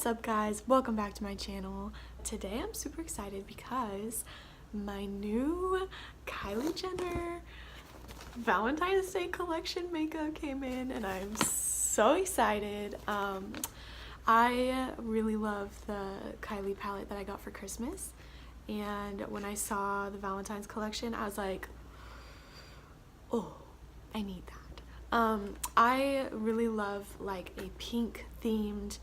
What's up guys, welcome back to my channel. Today I'm super excited because my new Kylie Jenner Valentine's Day collection makeup came in and I'm so excited. I really love the Kylie palette that I got for Christmas, and when I saw the Valentine's collection I was like, oh, I need that. I really love like a pink themed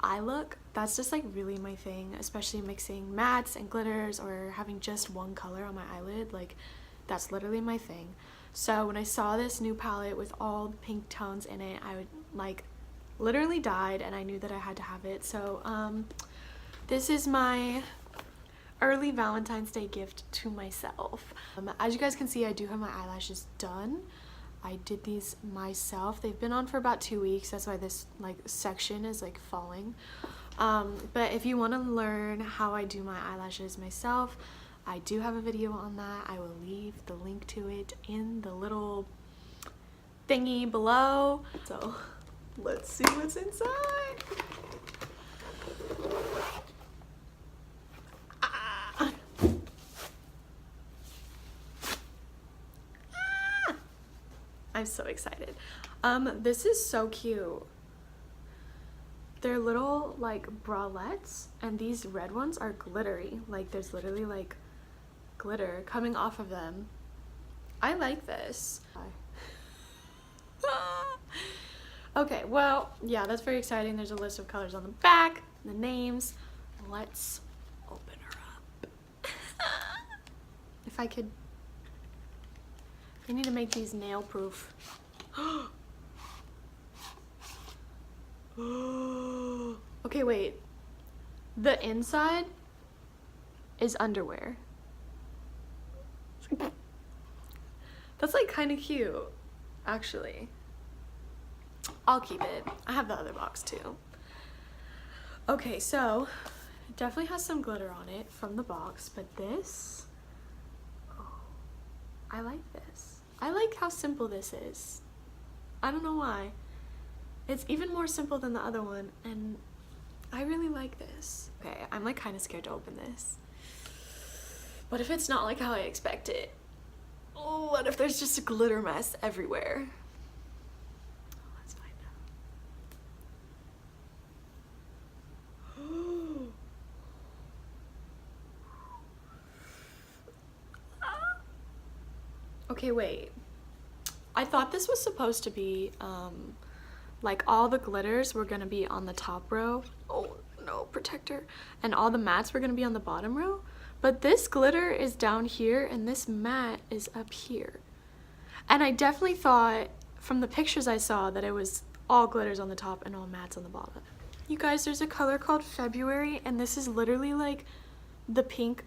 eye look. That's just like really my thing, especially mixing mattes and glitters or having just one color on my eyelid. Like that's literally my thing. So when I saw this new palette with all the pink tones in it, I would like literally died, and I knew that I had to have it. So this is my early Valentine's Day gift to myself. As you guys can see, I do have my eyelashes done. I did these myself. They've been on for about 2 weeks. That's why this like section is like falling. But if you want to learn how I do my eyelashes myself, I do have a video on that. I will leave the link to it in the little thingy below. So let's see what's inside. I'm so excited. This is so cute. They're little like bralettes, and these red ones are glittery. Like there's literally like glitter coming off of them. I like this. Okay, well, yeah, that's very exciting. There's a list of colors on the back, the names. Let's open her up. If I could, I need to make these nail proof. Okay, wait. The inside is underwear. That's like kind of cute, actually. I'll keep it. I have the other box too. Okay, so it definitely has some glitter on it from the box, but this, oh, I like this. I like how simple this is. I don't know why. It's even more simple than the other one, and I really like this. Okay, I'm like kind of scared to open this. What if it's not like how I expect it? Oh, what if there's just a glitter mess everywhere? Let's find out. Okay, wait. I thought this was supposed to be like all the glitters were gonna be on the top row. Oh no, protector. And all the mattes were gonna be on the bottom row. But this glitter is down here and this matte is up here. And I definitely thought from the pictures I saw that it was all glitters on the top and all mattes on the bottom. You guys, there's a color called February, and this is literally like the pink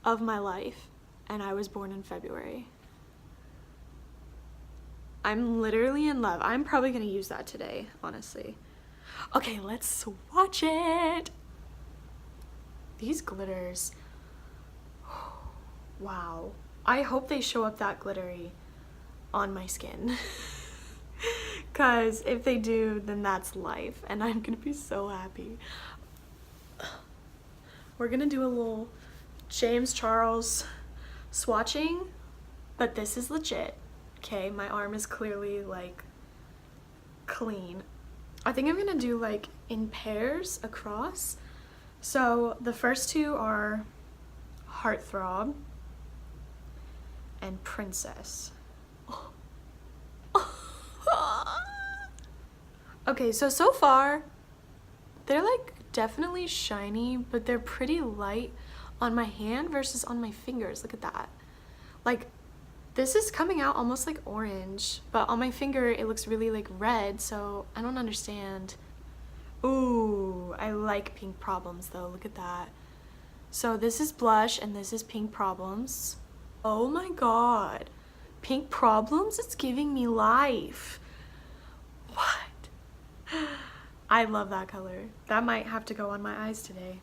of my life. And I was born in February. I'm literally in love. I'm probably gonna use that today, honestly. Okay, let's swatch it. These glitters, wow. I hope they show up that glittery on my skin. Cause if they do, then that's life, and I'm gonna be so happy. We're gonna do a little James Charles swatching, but this is legit. Okay, my arm is clearly like clean. I think I'm gonna do like in pairs across. So the first two are Heartthrob and Princess. Okay, so far they're like definitely shiny, but they're pretty light on my hand versus on my fingers. Look at that. Like, this is coming out almost like orange, but on my finger it looks really like red, so I don't understand. Ooh, I like Pink Problems though, look at that. So this is blush and this is Pink Problems. Oh my god. Pink Problems, it's giving me life. What? I love that color. That might have to go on my eyes today.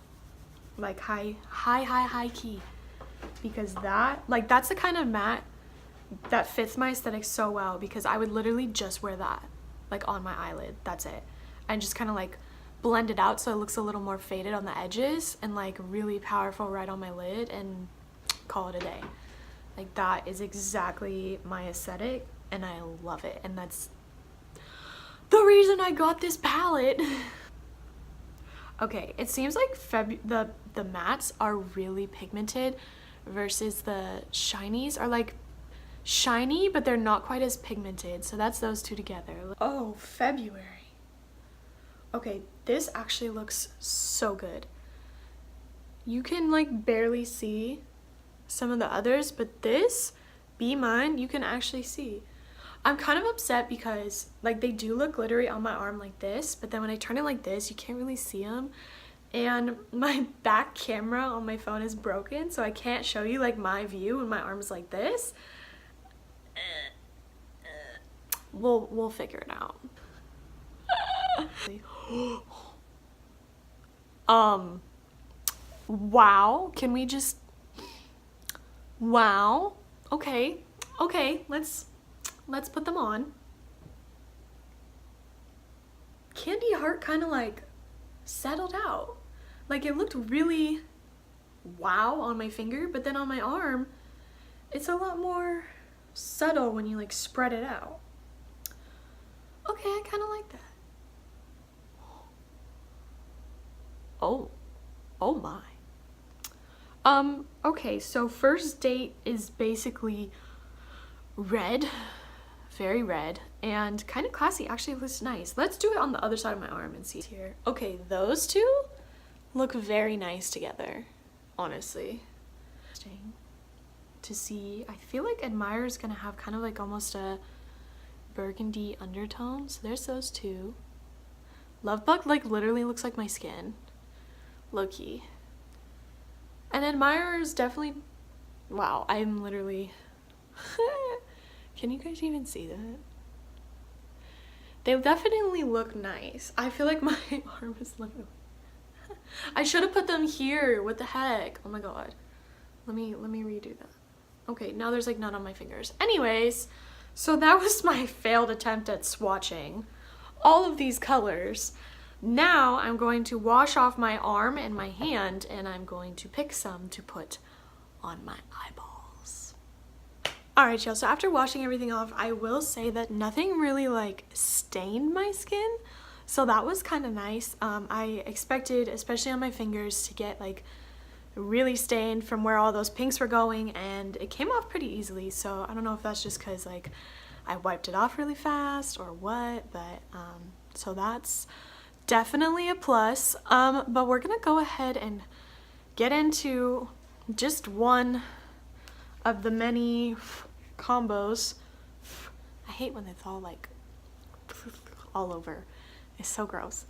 Like high key. Because that, like that's the kind of matte that fits my aesthetic so well, because I would literally just wear that like on my eyelid. That's it. And just kind of like blend it out so it looks a little more faded on the edges and like really powerful right on my lid and call it a day. Like that is exactly my aesthetic and I love it, and that's the reason I got this palette. Okay, it seems like the mattes are really pigmented versus the shinies are like shiny, but they're not quite as pigmented. So that's those two together. Oh, February. Okay, this actually looks so good. You can like barely see some of the others, but this, Be Mine, you can actually see. I'm kind of upset because like they do look glittery on my arm like this, but then when I turn it like this, you can't really see them. And my back camera on my phone is broken, so I can't show you like my view when my arm is like this. We'll figure it out. Wow, can we just, wow, okay, let's put them on. Candy Heart kind of like settled out. Like it looked really wow on my finger, but then on my arm, it's a lot more subtle when you like spread it out. Okay, I kind of like that. Oh my. Okay, so first date is basically red, very red, and kind of classy. Actually, it looks nice. Let's do it on the other side of my arm and see here. Okay, those two look very nice together, honestly. Interesting to see. I feel like Admire is gonna have kind of like almost a burgundy undertone. So there's those two. Love Bug like literally looks like my skin. Low-key. And Admire is definitely, wow, I'm literally, can you guys even see that? They definitely look nice. I feel like my arm is literally, I should have put them here. What the heck? Oh my god. Let me redo that. Okay, now there's like none on my fingers. Anyways, so that was my failed attempt at swatching all of these colors. Now I'm going to wash off my arm and my hand, and I'm going to pick some to put on my eyeballs. Alright y'all, so after washing everything off, I will say that nothing really like stained my skin, so that was kind of nice. I expected, especially on my fingers, to get like really stained from where all those pinks were going, and it came off pretty easily. So I don't know if that's just because like I wiped it off really fast or what, but so that's definitely a plus. But we're gonna go ahead and get into just one of the many combos. I hate when it's all like all over. It's so gross.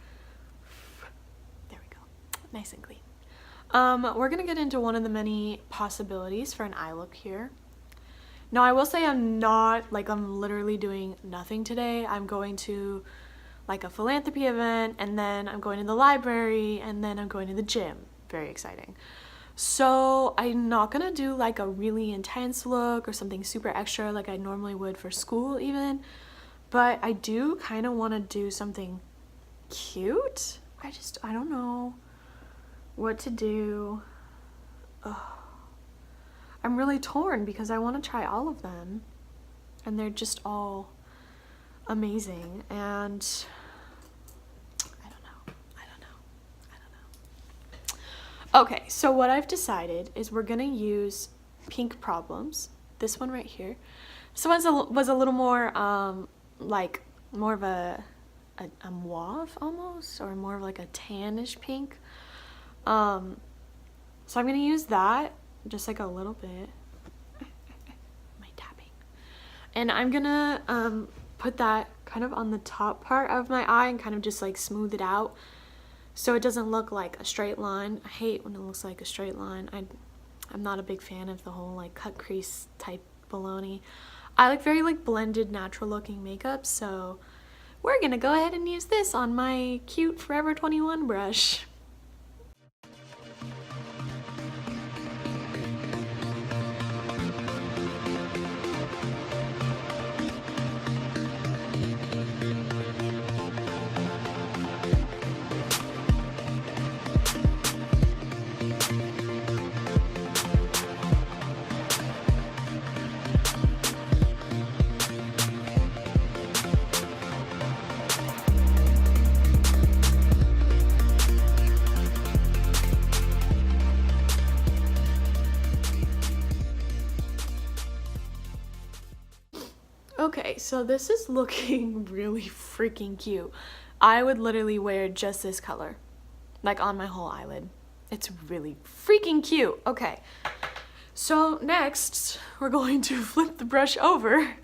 There we go, nice and clean. We're gonna get into one of the many possibilities for an eye look here. Now I will say I'm literally doing nothing today. I'm going to like a philanthropy event, and then I'm going to the library, and then I'm going to the gym. Very exciting. So I'm not gonna do like a really intense look or something super extra like I normally would for school even, but I do kind of want to do something cute. I don't know what to do. Ugh. I'm really torn because I want to try all of them and they're just all amazing, and I don't know. Okay, so what I've decided is we're gonna use Pink Problems, this one right here. This one was a little more like more of a mauve almost, or more of like a tannish pink. So I'm gonna use that just like a little bit. My tapping. And I'm gonna put that kind of on the top part of my eye and kind of just like smooth it out so it doesn't look like a straight line. I hate when it looks like a straight line. I'm not a big fan of the whole like cut crease type baloney. I like very like blended, natural looking makeup, so we're gonna go ahead and use this on my cute Forever 21 brush. so this is looking really freaking cute. I would literally wear just this color, like on my whole eyelid. It's really freaking cute. Okay, so next we're going to flip the brush over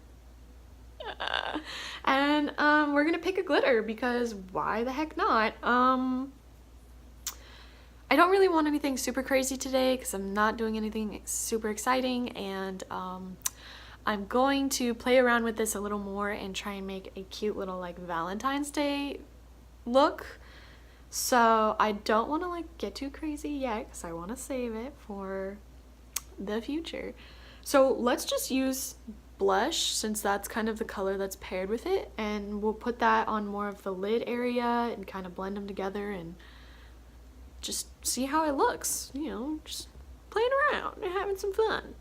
and we're gonna pick a glitter because why the heck not? I don't really want anything super crazy today because I'm not doing anything super exciting, and I'm going to play around with this a little more and try and make a cute little like Valentine's Day look. So I don't want to like get too crazy yet because I want to save it for the future. So let's just use blush since that's kind of the color that's paired with it, and we'll put that on more of the lid area and kind of blend them together and just see how it looks, you know, just playing around and having some fun.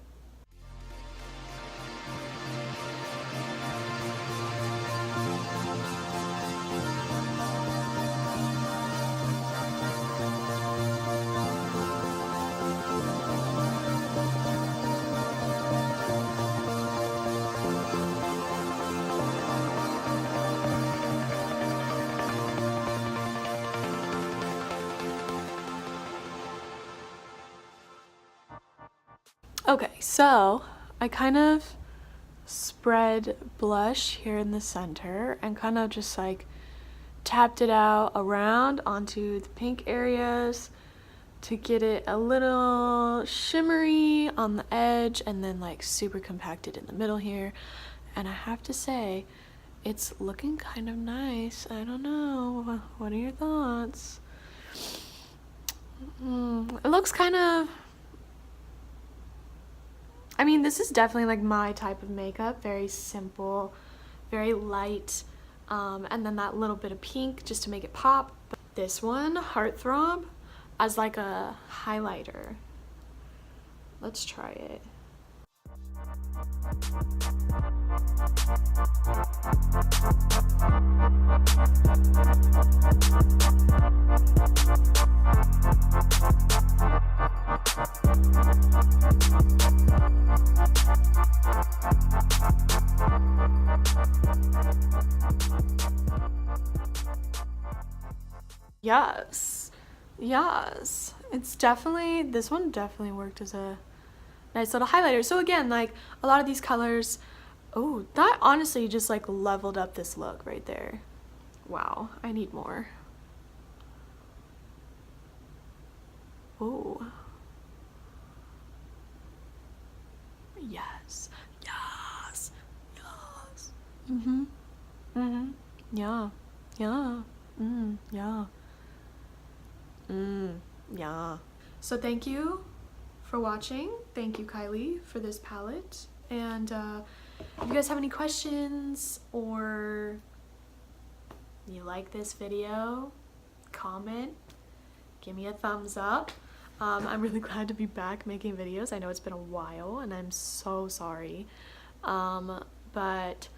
Okay, so I kind of spread blush here in the center and kind of just like tapped it out around onto the pink areas to get it a little shimmery on the edge and then like super compacted in the middle here. And I have to say, it's looking kind of nice. I don't know. What are your thoughts? It looks kind of... I mean, this is definitely like my type of makeup. Very simple, very light. And then that little bit of pink just to make it pop. But this one, Heartthrob, as like a highlighter. Let's try it. Yes, yes, it's definitely, this one definitely worked as a nice little highlighter. So again, like a lot of these colors, oh, that honestly just like leveled up this look right there. Wow, I need more. Oh, yes, yes, yes. Yeah, yeah, yeah. Yeah. So thank you for watching. Thank you, Kylie, for this palette. And if you guys have any questions or you like this video, comment, give me a thumbs up. I'm really glad to be back making videos. I know it's been a while and I'm so sorry. But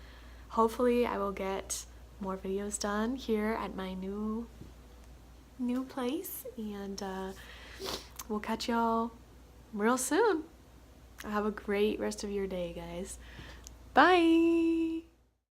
hopefully I will get more videos done here at my new place, and we'll catch y'all real soon. Have a great rest of your day, guys. Bye.